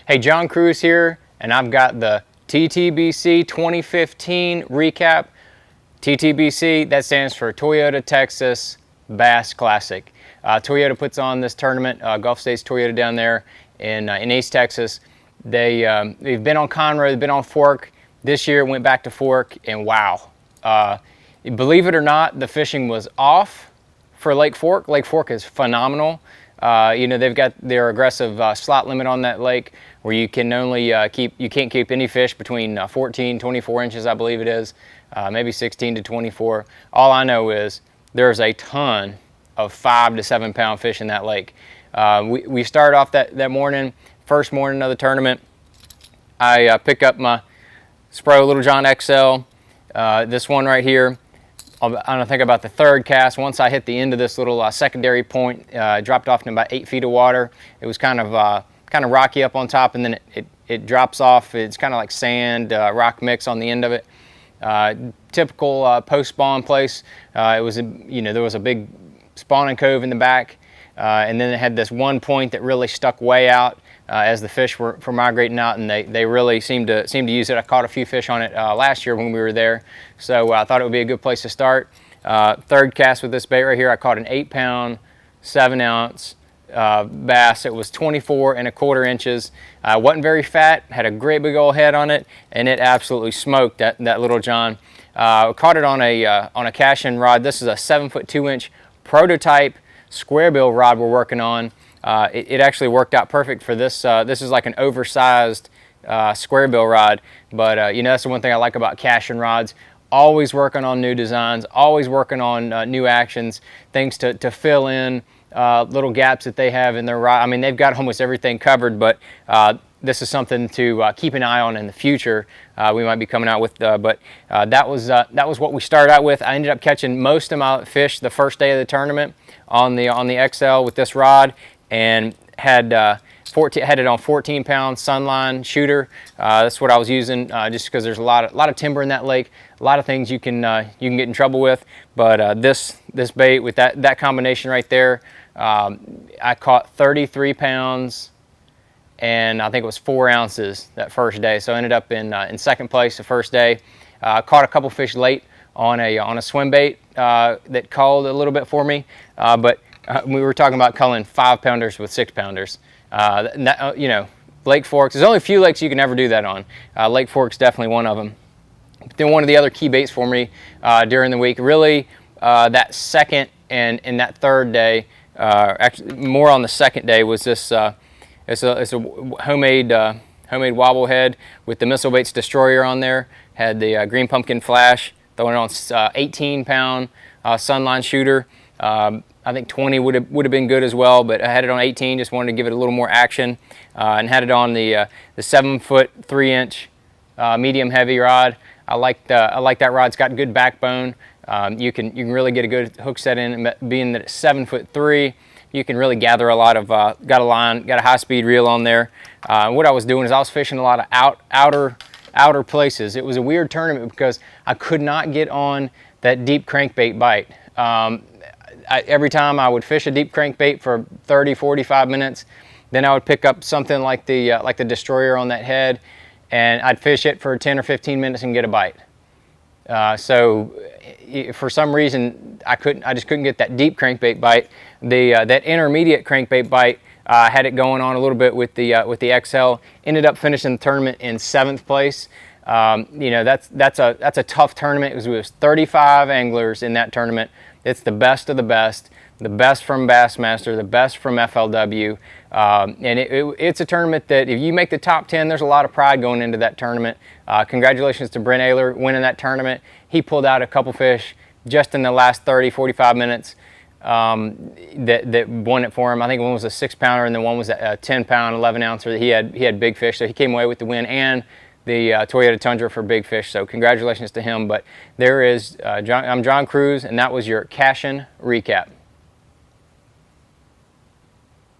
Hey, John Cruz here, and I've got the TTBC 2015 recap. TTBC, that stands for Toyota Texas Bass Classic. Toyota puts on this tournament, Gulf States Toyota down there in East Texas. They've been on Conroe, they've been on Fork. This year it went back to Fork, and wow. Believe it or not, the fishing was off for Lake Fork. Lake Fork is phenomenal. They've got their aggressive slot limit on that lake where you can only you can't keep any fish between 14, 24 inches, I believe it is, maybe 16 to 24. All I know is there's a ton of 5 to 7 pound fish in that lake. We started off that morning, first morning of the tournament. I pick up my Spro Little John XL, this one right here. I think about the third cast. Once I hit the end of this little secondary point, dropped off in about 8 feet of water. It was kind of rocky up on top, and then it drops off. It's kind of like sand, rock mix on the end of it. Typical post-spawn place. There was a big spawning cove in the back, and then it had this one point that really stuck way out as the fish were migrating out, and they really seemed to use it. I caught a few fish on it last year when we were there, so I thought it would be a good place to start. Third cast with this bait right here, I caught an 8 pound, 7 ounce bass. It was 24 1/4 inches. Wasn't very fat, had a great big old head on it, and it absolutely smoked that Little John. Caught it on a Cashion rod. This is a 7'2" prototype square bill rod we're working on. It actually worked out perfect for this. This is like an oversized square bill rod, but that's the one thing I like about Cashion rods. Always working on new designs, always working on new actions, things to fill in little gaps that they have in their rod. I mean, they've got almost everything covered, but this is something to keep an eye on in the future. We might be coming out with, but that was what we started out with. I ended up catching most of my fish the first day of the tournament on the XL with this rod, and had it on 14 pound Sunline shooter. That's what I was using, just because there's a lot of timber in that lake, a lot of things you can get in trouble with. But this bait with that combination right there, I caught 33 pounds. And I think it was 4 ounces that first day. So I ended up in second place the first day. Caught a couple fish late on a swim bait that called a little bit for me. But we were talking about culling 5 pounders with 6 pounders. Lake Forks, there's only a few lakes you can ever do that on. Lake Forks definitely one of them. But then one of the other key baits for me during the week, really that second and that third day, actually more on the second day, was this. It's a homemade wobble head with the Missile Baits Destroyer on there. Had the green pumpkin flash, throwing it on 18 pound Sunline shooter. I think 20 would have been good as well, but I had it on 18. Just wanted to give it a little more action, and had it on the 7'3" medium heavy rod. I like that rod. It's got good backbone. You can really get a good hook set in, being that it's 7'3". You can really gather a lot of, got a high-speed reel on there. What I was doing is I was fishing a lot of outer places. It was a weird tournament because I could not get on that deep crankbait bite. Every time I would fish a deep crankbait for 30, 45 minutes, then I would pick up something like the Destroyer on that head, and I'd fish it for 10 or 15 minutes and get a bite. So for some reason I just couldn't get that deep crankbait bite. That intermediate crankbait bite, had it going on a little bit with the XL. Ended up finishing the tournament in 7th place. That's a tough tournament. It was 35 anglers in that tournament. It's the best of the best from Bassmaster, the best from FLW, and it's a tournament that if you make the top 10, there's a lot of pride going into that tournament. Congratulations to Brent Ayler winning that tournament. He pulled out a couple fish just in the last 30, 45 minutes that won it for him. I think one was a 6 pounder and then one was a 10 pound, 11 ouncer. He had big fish, so he came away with the win and the Toyota Tundra for big fish, so congratulations to him. But I'm John Cruz, and that was your Cashion recap.